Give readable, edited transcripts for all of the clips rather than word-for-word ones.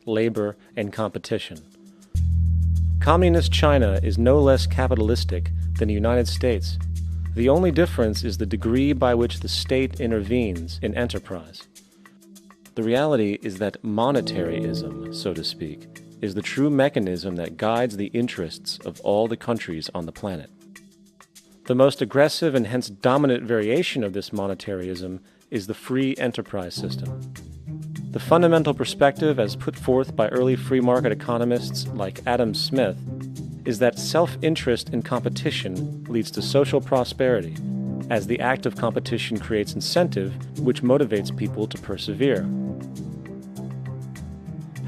labor, and competition. Communist China is no less capitalistic than the United States. The only difference is the degree by which the state intervenes in enterprise. The reality is that monetaryism, so to speak, is the true mechanism that guides the interests of all the countries on the planet. The most aggressive and hence dominant variation of this monetaryism is the free enterprise system. The fundamental perspective, as put forth by early free market economists like Adam Smith, is that self-interest in competition leads to social prosperity, as the act of competition creates incentive, which motivates people to persevere.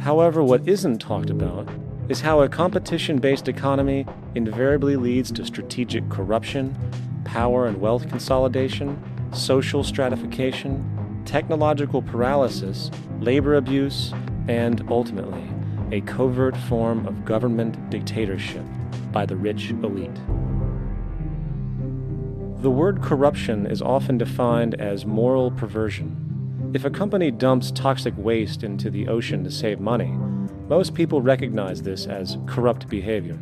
However, what isn't talked about is how a competition-based economy invariably leads to strategic corruption, power and wealth consolidation, social stratification, technological paralysis, labor abuse, and, ultimately, a covert form of government dictatorship by the rich elite. The word corruption is often defined as moral perversion. If a company dumps toxic waste into the ocean to save money, most people recognize this as corrupt behavior.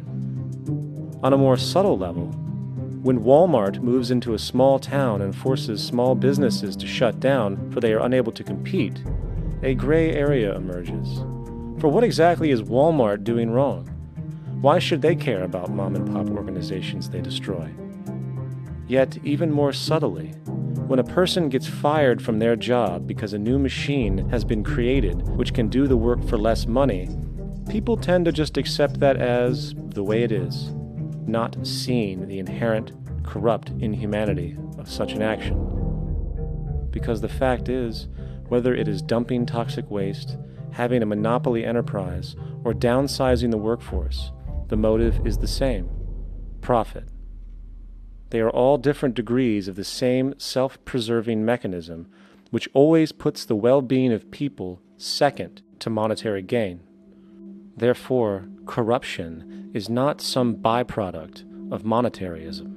On a more subtle level, when Walmart moves into a small town and forces small businesses to shut down for they are unable to compete, a gray area emerges. For what exactly is Walmart doing wrong? Why should they care about mom-and-pop organizations they destroy? Yet, even more subtly, when a person gets fired from their job because a new machine has been created which can do the work for less money, people tend to just accept that as the way it is, not seeing the inherent, corrupt inhumanity of such an action. Because the fact is, whether it is dumping toxic waste, having a monopoly enterprise, or downsizing the workforce, the motive is the same: profit. They are all different degrees of the same self-preserving mechanism, which always puts the well-being of people second to monetary gain. Therefore, corruption is not some byproduct of monetaryism.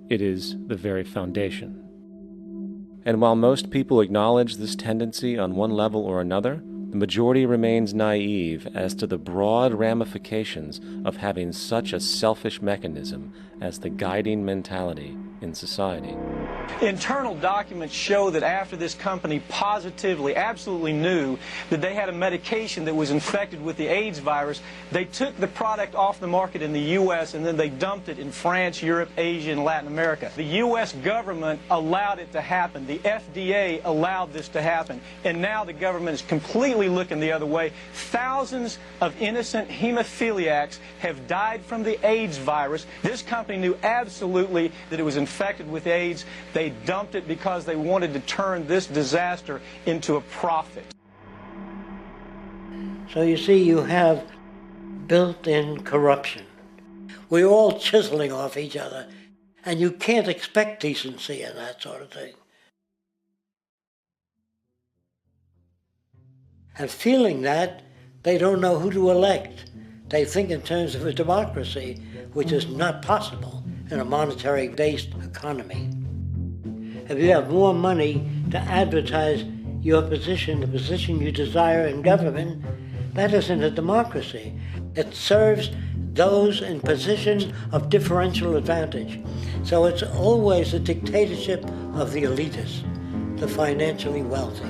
It is the very foundation. And while most people acknowledge this tendency on one level or another, the majority remains naive as to the broad ramifications of having such a selfish mechanism as the guiding mentality in society. Internal documents show that after this company positively, absolutely knew that they had a medication that was infected with the AIDS virus, they took the product off the market in the U.S. and then they dumped it in France, Europe, Asia, and Latin America. The U.S. government allowed it to happen. The FDA allowed this to happen. And now the government is completely looking the other way. Thousands of innocent hemophiliacs have died from the AIDS virus. This company knew absolutely that it was infected with AIDS. They dumped it because they wanted to turn this disaster into a profit. So you see, you have built-in corruption. We're all chiseling off each other, and you can't expect decency in that sort of thing. And feeling that, they don't know who to elect. They think in terms of a democracy, which is not possible in a monetary-based economy. If you have more money to advertise your position, the position you desire in government, that isn't a democracy. It serves those in positions of differential advantage. So it's always a dictatorship of the elitists, the financially wealthy.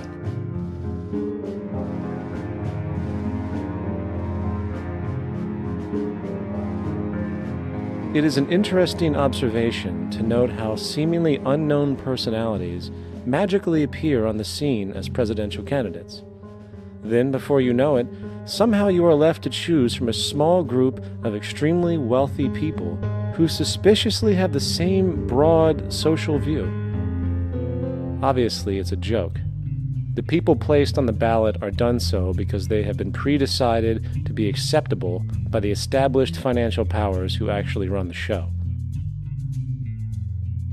It is an interesting observation to note how seemingly unknown personalities magically appear on the scene as presidential candidates. Then, before you know it, somehow you are left to choose from a small group of extremely wealthy people who suspiciously have the same broad social view. Obviously, it's a joke. The people placed on the ballot are done so because they have been pre-decided to be acceptable by the established financial powers who actually run the show.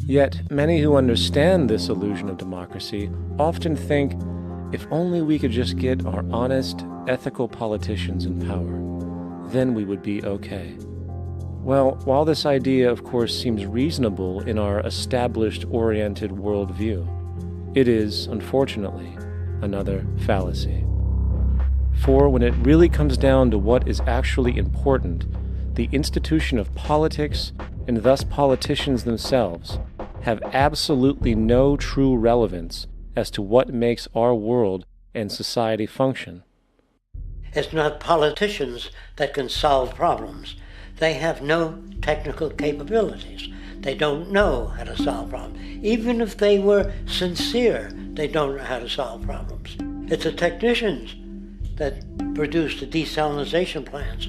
Yet, many who understand this illusion of democracy often think, if only we could just get our honest, ethical politicians in power, then we would be okay. Well, while this idea, of course, seems reasonable in our established-oriented worldview, it is, unfortunately, another fallacy. For when it really comes down to what is actually important, the institution of politics, and thus politicians themselves, have absolutely no true relevance as to what makes our world and society function. It's not politicians that can solve problems. They have no technical capabilities. They don't know how to solve problems. Even if they were sincere, they don't know how to solve problems. It's the technicians that produce the desalination plants.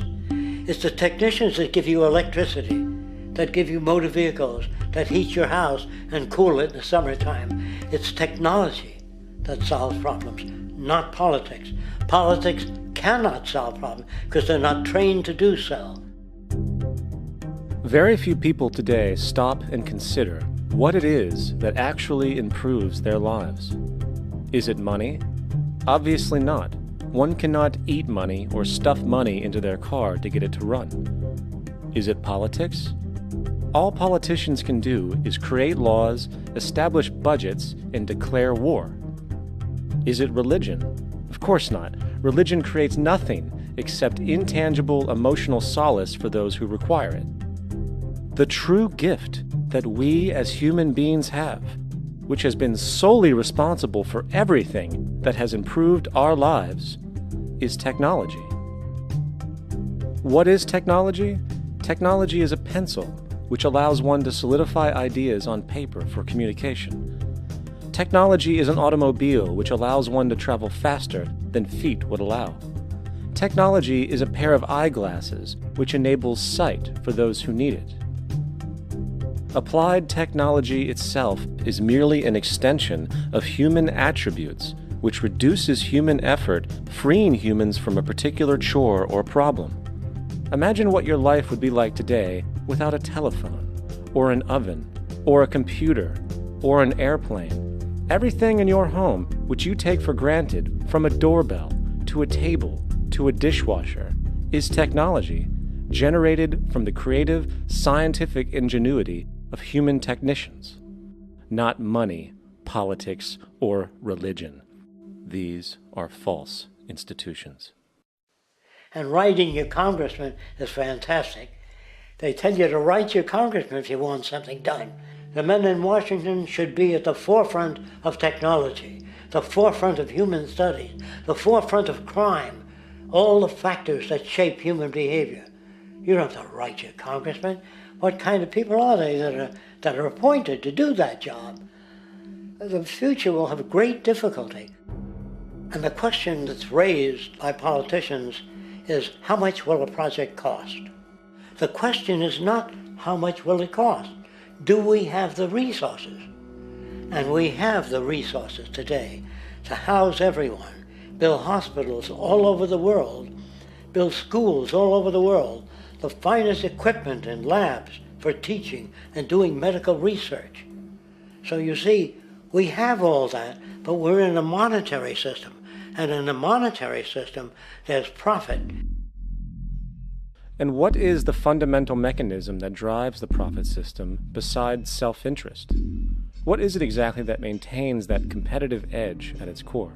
It's the technicians that give you electricity, that give you motor vehicles, that heat your house and cool it in the summertime. It's technology that solves problems, not politics. Politics cannot solve problems because they're not trained to do so. Very few people today stop and consider what it is that actually improves their lives. Is it money? Obviously not. One cannot eat money or stuff money into their car to get it to run. Is it politics? All politicians can do is create laws, establish budgets, and declare war. Is it religion? Of course not. Religion creates nothing except intangible emotional solace for those who require it. The true gift that we as human beings have, which has been solely responsible for everything that has improved our lives, is technology. What is technology? Technology is a pencil which allows one to solidify ideas on paper for communication. Technology is an automobile which allows one to travel faster than feet would allow. Technology is a pair of eyeglasses which enables sight for those who need it. Applied technology itself is merely an extension of human attributes which reduces human effort, freeing humans from a particular chore or problem. Imagine what your life would be like today without a telephone, or an oven, or a computer, or an airplane. Everything in your home, which you take for granted, from a doorbell, to a table, to a dishwasher, is technology, generated from the creative, scientific ingenuity of human technicians, not money, politics, or religion. These are false institutions. And writing your congressman is fantastic. They tell you to write your congressman if you want something done. The men in Washington should be at the forefront of technology, the forefront of human studies, the forefront of crime, all the factors that shape human behavior. You don't have to write your congressman. What kind of people are they that are appointed to do that job? The future will have great difficulty. And the question that's raised by politicians is, how much will a project cost? The question is not how much will it cost. Do we have the resources? And we have the resources today to house everyone, build hospitals all over the world, build schools all over the world, the finest equipment and labs for teaching and doing medical research. So you see, we have all that, but we're in a monetary system. And in a monetary system, there's profit. And what is the fundamental mechanism that drives the profit system besides self-interest? What is it exactly that maintains that competitive edge at its core?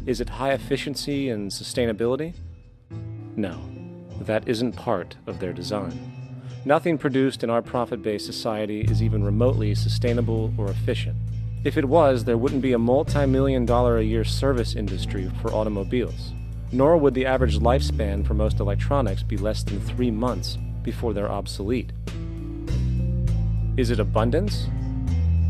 Is it high efficiency and sustainability? No, that isn't part of their design. Nothing produced in our profit-based society is even remotely sustainable or efficient. If it was, there wouldn't be a multi-million-dollar-a-year service industry for automobiles, nor would the average lifespan for most electronics be less than 3 months before they're obsolete. Is it abundance?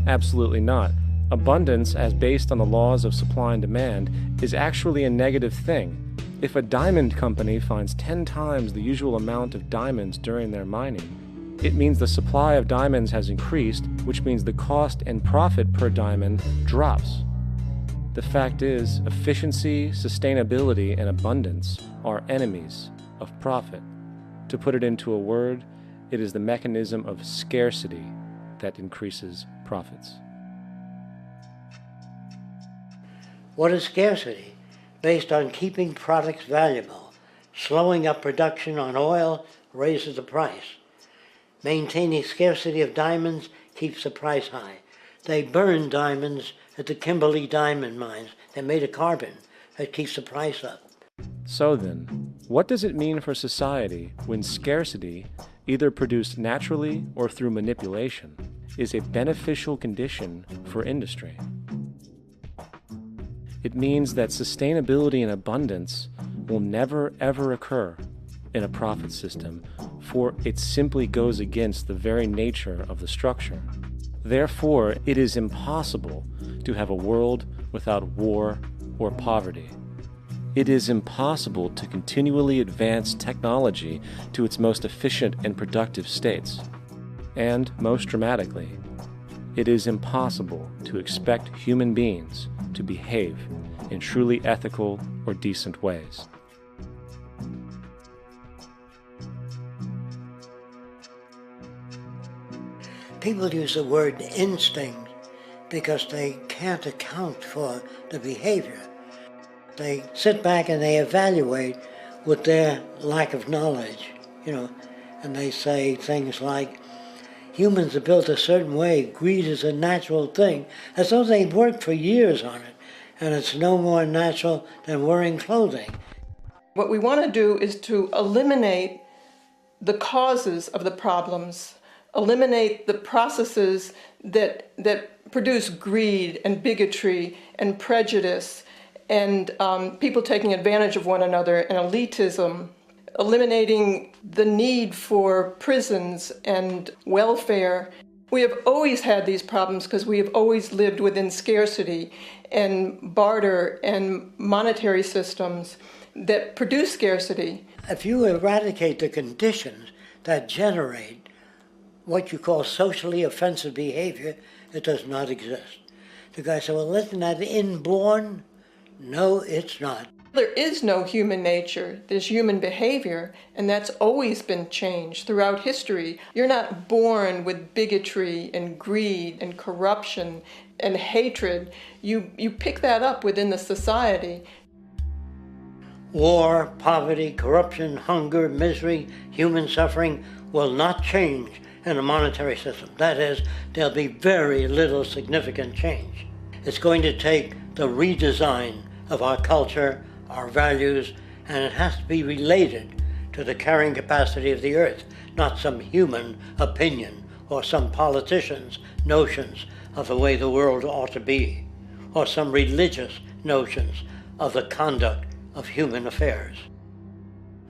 Absolutely not. Abundance, as based on the laws of supply and demand, is actually a negative thing. If a diamond company finds 10 times the usual amount of diamonds during their mining, it means the supply of diamonds has increased, which means the cost and profit per diamond drops. The fact is, efficiency, sustainability, and abundance are enemies of profit. To put it into a word, it is the mechanism of scarcity that increases profits. What is scarcity? Based on keeping products valuable. Slowing up production on oil raises the price. Maintaining scarcity of diamonds keeps the price high. They burn diamonds at the Kimberley diamond mines. They're made of carbon. That keeps the price up. So then, what does it mean for society when scarcity, either produced naturally or through manipulation, is a beneficial condition for industry? It means that sustainability and abundance will never ever occur in a profit system, for it simply goes against the very nature of the structure. Therefore, it is impossible to have a world without war or poverty. It is impossible to continually advance technology to its most efficient and productive states. And, most dramatically, it is impossible to expect human beings to behave in truly ethical or decent ways. People use the word instinct because they can't account for the behavior. They sit back and they evaluate with their lack of knowledge, and they say things like, humans are built a certain way, greed is a natural thing, as though they've worked for years on it, and it's no more natural than wearing clothing. What we want to do is to eliminate the causes of the problems, eliminate the processes that produce greed and bigotry and prejudice and people taking advantage of one another and elitism, eliminating the need for prisons and welfare. We have always had these problems because we have always lived within scarcity and barter and monetary systems that produce scarcity. If you eradicate the conditions that generate what you call socially offensive behavior, it does not exist. The guy said, well, isn't that inborn? No, it's not. There is no human nature. There's human behavior, and that's always been changed throughout history. You're not born with bigotry and greed and corruption and hatred. You pick that up within the society. War, poverty, corruption, hunger, misery, human suffering will not change in a monetary system. That is, there'll be very little significant change. It's going to take the redesign of our culture, our values, and it has to be related to the carrying capacity of the earth, not some human opinion or some politician's notions of the way the world ought to be, or some religious notions of the conduct of human affairs.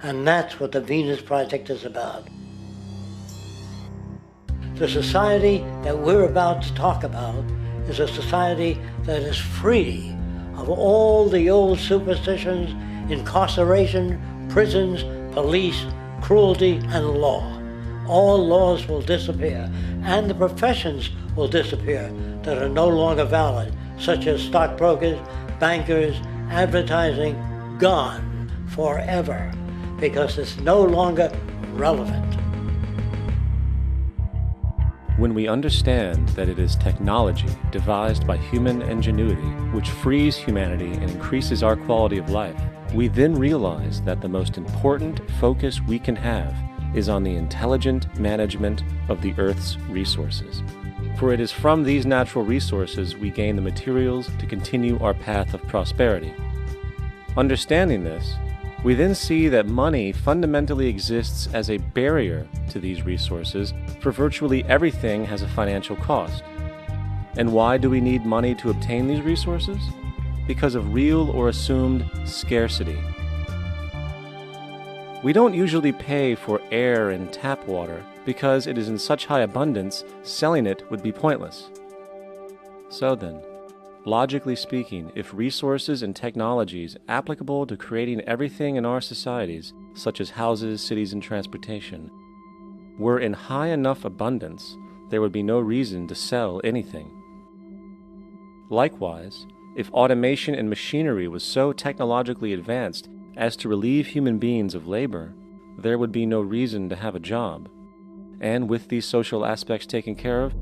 And that's what the Venus Project is about. The society that we're about to talk about is a society that is free of all the old superstitions, incarceration, prisons, police, cruelty, and law. All laws will disappear, and the professions will disappear that are no longer valid, such as stockbrokers, bankers, advertising, gone forever, because it's no longer relevant. When we understand that it is technology devised by human ingenuity which frees humanity and increases our quality of life, we then realize that the most important focus we can have is on the intelligent management of the Earth's resources. For it is from these natural resources we gain the materials to continue our path of prosperity. Understanding this, we then see that money fundamentally exists as a barrier to these resources, for virtually everything has a financial cost. And why do we need money to obtain these resources? Because of real or assumed scarcity. We don't usually pay for air and tap water because it is in such high abundance, selling it would be pointless. So then, logically speaking, if resources and technologies applicable to creating everything in our societies, such as houses, cities, and transportation, were in high enough abundance, there would be no reason to sell anything. Likewise, if automation and machinery was so technologically advanced as to relieve human beings of labor, there would be no reason to have a job. And with these social aspects taken care of,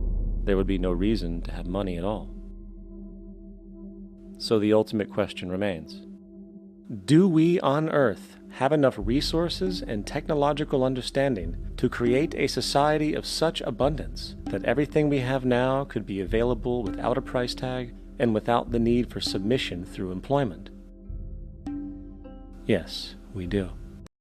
there would be no reason to have money at all. So the ultimate question remains: do we on Earth have enough resources and technological understanding to create a society of such abundance that everything we have now could be available without a price tag and without the need for submission through employment? Yes, we do.